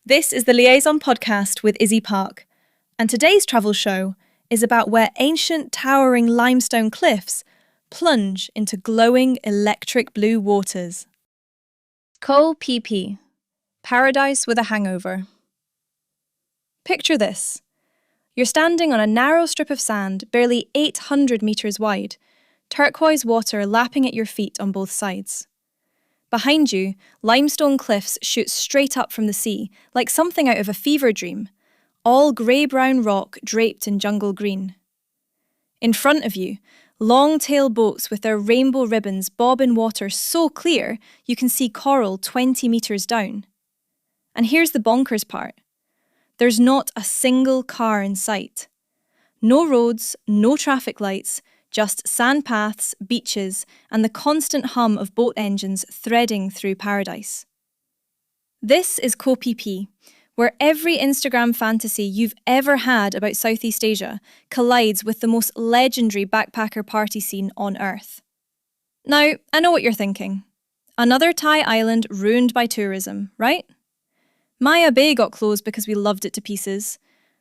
This is the Liaison podcast with Izzy Park, and today's travel show is about where ancient towering limestone cliffs plunge into glowing electric blue waters. Koh Phi Phi, paradise with a hangover. Picture this. You're standing on a narrow strip of sand barely 800 metres wide, turquoise water lapping at your feet on both sides. Behind you, limestone cliffs shoot straight up from the sea, like something out of a fever dream, all grey-brown rock draped in jungle green. In front of you, long-tail boats with their rainbow ribbons bob in water so clear you can see coral 20 metres down. And here's the bonkers part. There's not a single car in sight. No roads, no traffic lights, just sand paths, beaches, and the constant hum of boat engines threading through paradise. This is Koh Phi Phi, where every Instagram fantasy you've ever had about Southeast Asia collides with the most legendary backpacker party scene on Earth. Now, I know what you're thinking. Another Thai island ruined by tourism, right? Maya Bay got closed because we loved it to pieces.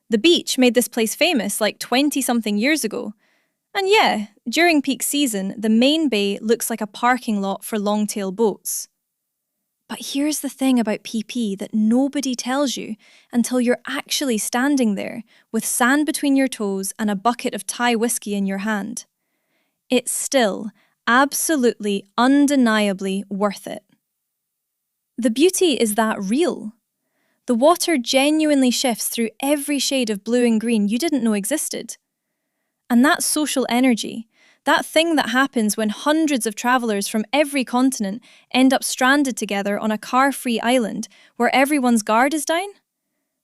The beach made this place famous like 20-something years ago. And yeah, during peak season, the main bay looks like a parking lot for long-tail boats. But here's the thing about Phi Phi that nobody tells you until you're actually standing there with sand between your toes and a bucket of Thai whiskey in your hand. It's still absolutely, undeniably worth it. The beauty is that real. The water genuinely shifts through every shade of blue and green you didn't know existed. And that social energy, that thing that happens when hundreds of travellers from every continent end up stranded together on a car-free island where everyone's guard is down,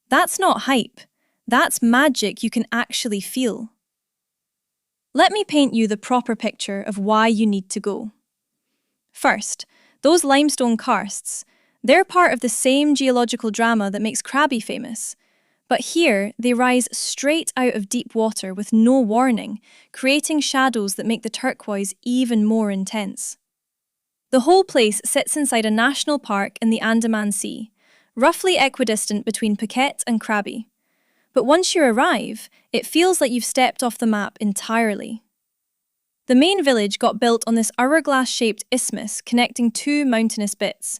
that's not hype. That's magic you can actually feel. Let me paint you the proper picture of why you need to go. First, those limestone karsts, they're part of the same geological drama that makes Krabi famous. But here, they rise straight out of deep water with no warning, creating shadows that make the turquoise even more intense. The whole place sits inside a national park in the Andaman Sea, roughly equidistant between Phuket and Krabi. But once you arrive, it feels like you've stepped off the map entirely. The main village got built on this hourglass-shaped isthmus connecting two mountainous bits,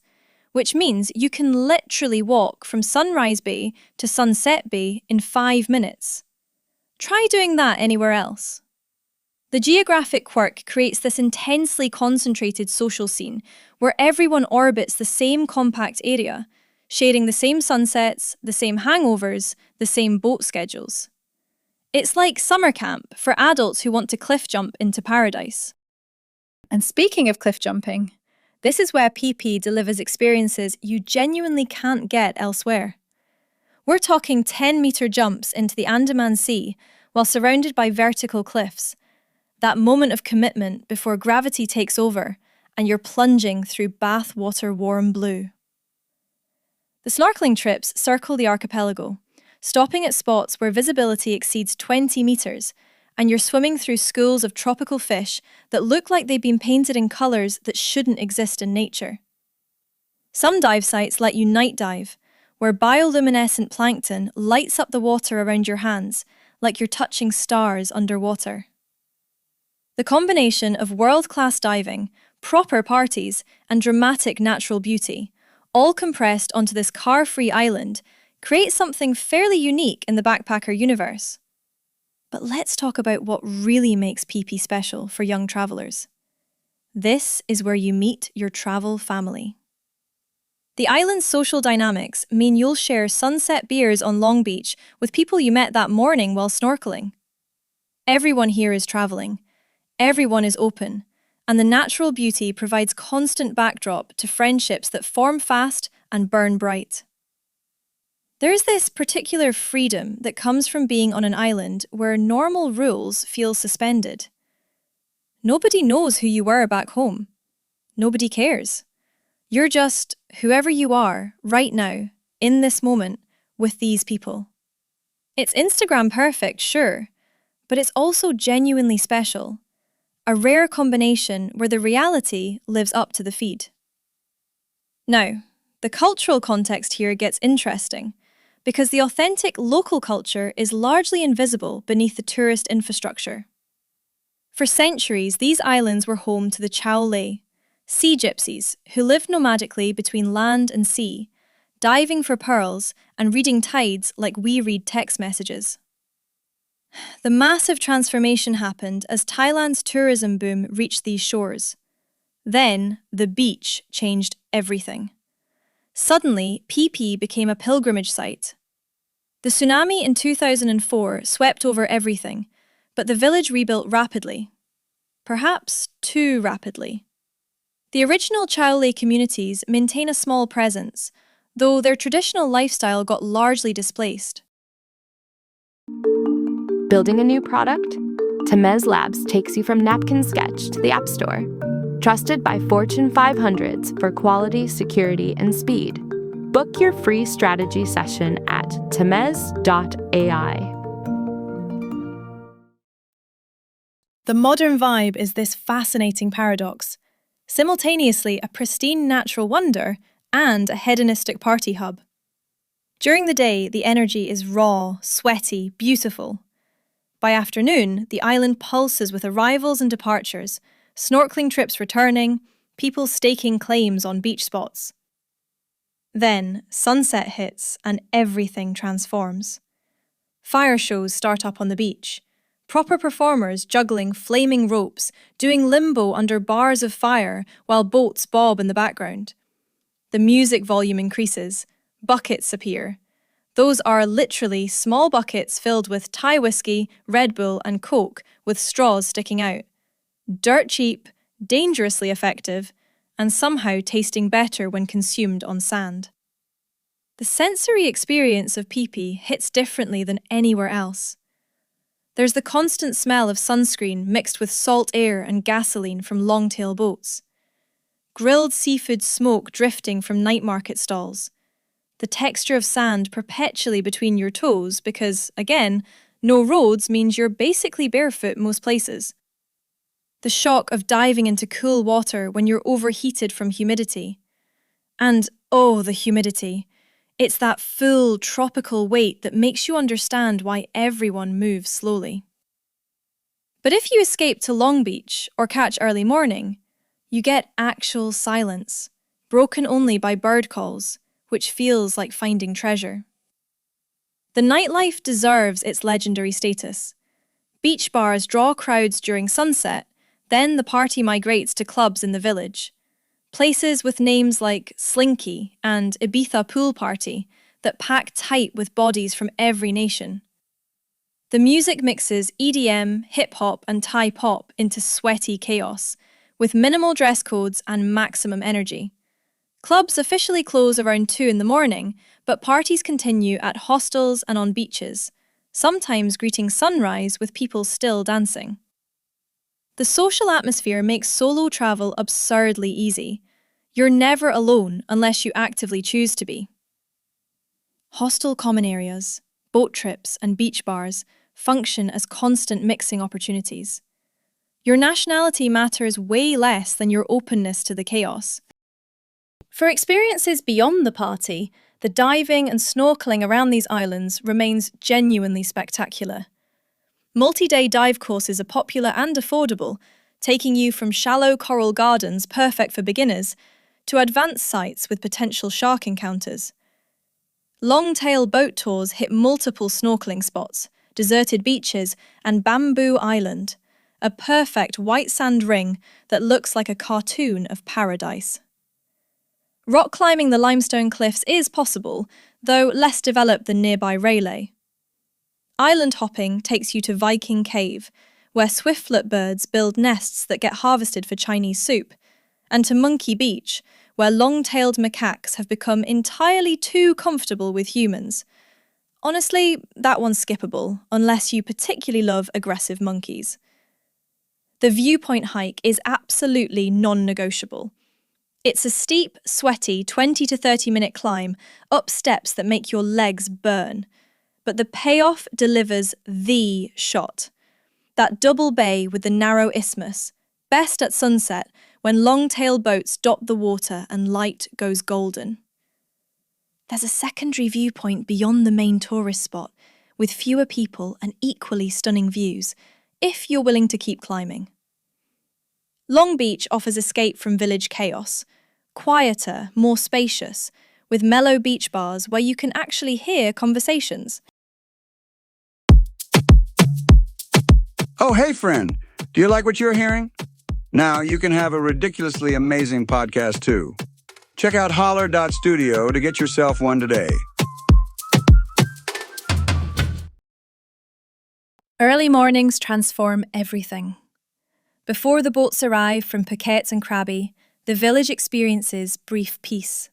which means you can literally walk from Sunrise Bay to Sunset Bay in 5 minutes. Try doing that anywhere else. The geographic quirk creates this intensely concentrated social scene where everyone orbits the same compact area, sharing the same sunsets, the same hangovers, the same boat schedules. It's like summer camp for adults who want to cliff jump into paradise. And speaking of cliff jumping, this is where Phi Phi delivers experiences you genuinely can't get elsewhere. We're talking 10-metre jumps into the Andaman Sea while surrounded by vertical cliffs. That moment of commitment before gravity takes over and you're plunging through bathwater warm blue. The snorkeling trips circle the archipelago, stopping at spots where visibility exceeds 20 metres, and you're swimming through schools of tropical fish that look like they've been painted in colours that shouldn't exist in nature. Some dive sites let you night dive, where bioluminescent plankton lights up the water around your hands like you're touching stars underwater. The combination of world-class diving, proper parties, and dramatic natural beauty, all compressed onto this car-free island, creates something fairly unique in the backpacker universe. But let's talk about what really makes Phi Phi special for young travellers. This is where you meet your travel family. The island's social dynamics mean you'll share sunset beers on Long Beach with people you met that morning while snorkeling. Everyone here is travelling. Everyone is open. And the natural beauty provides constant backdrop to friendships that form fast and burn bright. There's this particular freedom that comes from being on an island where normal rules feel suspended. Nobody knows who you were back home. Nobody cares. You're just whoever you are right now, in this moment, with these people. It's Instagram perfect, sure, but it's also genuinely special. A rare combination where the reality lives up to the feed. Now, The cultural context here gets interesting, because the authentic local culture is largely invisible beneath the tourist infrastructure. For centuries, these islands were home to the Chow Lei, sea gypsies who lived nomadically between land and sea, diving for pearls and reading tides like we read text messages. The massive transformation happened as Thailand's tourism boom reached these shores. Then, the beach changed everything. Suddenly, Phi Phi became a pilgrimage site. The tsunami in 2004 swept over everything, but the village rebuilt rapidly. Perhaps too rapidly. The original Chow Lei communities maintain a small presence, though their traditional lifestyle got largely displaced. Building a new product? Temez Labs takes you from napkin sketch to the App Store. Trusted by Fortune 500s for quality, security, and speed. Book your free strategy session at temez.ai. The modern vibe is this fascinating paradox, simultaneously a pristine natural wonder and a hedonistic party hub. During the day, the energy is raw, sweaty, beautiful. By afternoon, the island pulses with arrivals and departures, snorkeling trips returning, people staking claims on beach spots. Then, sunset hits and everything transforms. Fire shows start up on the beach. Proper performers juggling flaming ropes, doing limbo under bars of fire while boats bob in the background. The music volume increases. Buckets appear. Those are literally small buckets filled with Thai whiskey, Red Bull and Coke with straws sticking out. Dirt cheap, dangerously effective, and somehow tasting better when consumed on sand. The sensory experience of Phi Phi hits differently than anywhere else. There's the constant smell of sunscreen mixed with salt air and gasoline from longtail boats. Grilled seafood smoke drifting from night market stalls. The texture of sand perpetually between your toes because, again, no roads means you're basically barefoot most places. The shock of diving into cool water when you're overheated from humidity. And, oh, the humidity. It's that full, tropical weight that makes you understand why everyone moves slowly. But if you escape to Long Beach or catch early morning, you get actual silence, broken only by bird calls, which feels like finding treasure. The nightlife deserves its legendary status. Beach bars draw crowds during sunset, then the party migrates to clubs in the village. Places with names like Slinky and Ibiza Pool Party that pack tight with bodies from every nation. The music mixes EDM, hip-hop and Thai pop into sweaty chaos, with minimal dress codes and maximum energy. Clubs officially close around 2 in the morning, but parties continue at hostels and on beaches, sometimes greeting sunrise with people still dancing. The social atmosphere makes solo travel absurdly easy. You're never alone unless you actively choose to be. Hostel common areas, boat trips and beach bars function as constant mixing opportunities. Your nationality matters way less than your openness to the chaos. For experiences beyond the party, the diving and snorkeling around these islands remains genuinely spectacular. Multi-day dive courses are popular and affordable, taking you from shallow coral gardens perfect for beginners to advanced sites with potential shark encounters. Long-tail boat tours hit multiple snorkeling spots, deserted beaches, and Bamboo Island, a perfect white sand ring that looks like a cartoon of paradise. Rock climbing the limestone cliffs is possible, though less developed than nearby Railay. Island hopping takes you to Viking Cave, where swiftlet birds build nests that get harvested for Chinese soup, and to Monkey Beach, where long-tailed macaques have become entirely too comfortable with humans. Honestly, that one's skippable, unless you particularly love aggressive monkeys. The Viewpoint hike is absolutely non-negotiable. It's a steep, sweaty 20 to 30-minute climb up steps that make your legs burn. But the payoff delivers the shot. That double bay with the narrow isthmus, best at sunset when long-tailed boats dot the water and light goes golden. There's a secondary viewpoint beyond the main tourist spot, with fewer people and equally stunning views, if you're willing to keep climbing. Long Beach offers escape from village chaos, quieter, more spacious, with mellow beach bars where you can actually hear conversations. Oh, hey, friend. Do you like what you're hearing? Now you can have a ridiculously amazing podcast, too. Check out holler.studio to get yourself one today. Early mornings transform everything. Before the boats arrive from Phuket and Krabi, the village experiences brief peace.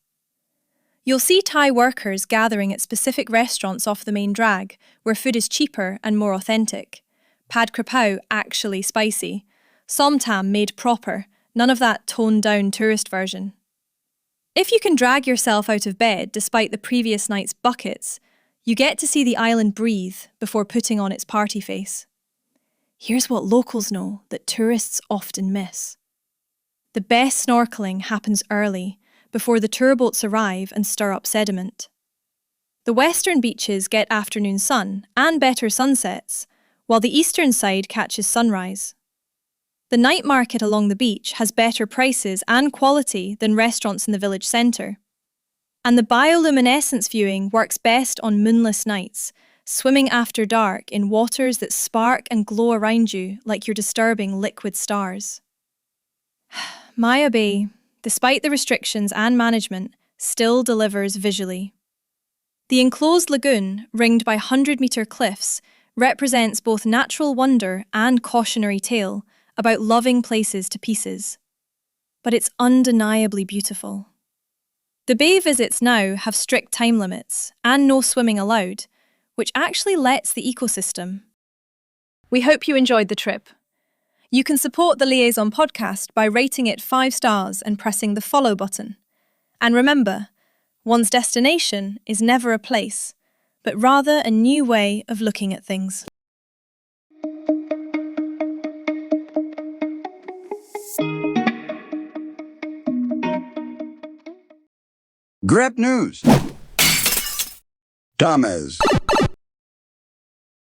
You'll see Thai workers gathering at specific restaurants off the main drag, where food is cheaper and more authentic. Pad krapao actually spicy. Som tam made proper, none of that toned-down tourist version. If you can drag yourself out of bed despite the previous night's buckets, you get to see the island breathe before putting on its party face. Here's what locals know that tourists often miss. The best snorkeling happens early, before the tour boats arrive and stir up sediment. The western beaches get afternoon sun and better sunsets, while the eastern side catches sunrise. The night market along the beach has better prices and quality than restaurants in the village centre. And the bioluminescence viewing works best on moonless nights, swimming after dark in waters that spark and glow around you like you're disturbing liquid stars. Maya Bay, despite the restrictions and management, still delivers visually. The enclosed lagoon, ringed by 100-metre cliffs, represents both natural wonder and cautionary tale about loving places to pieces. But it's undeniably beautiful. The bay visits now have strict time limits and no swimming allowed, which actually lets the ecosystem. We hope you enjoyed the trip. You can support the Liaison podcast by rating it 5 stars and pressing the follow button. And remember, one's destination is never a place, but rather a new way of looking at things. Grep News. Thomas.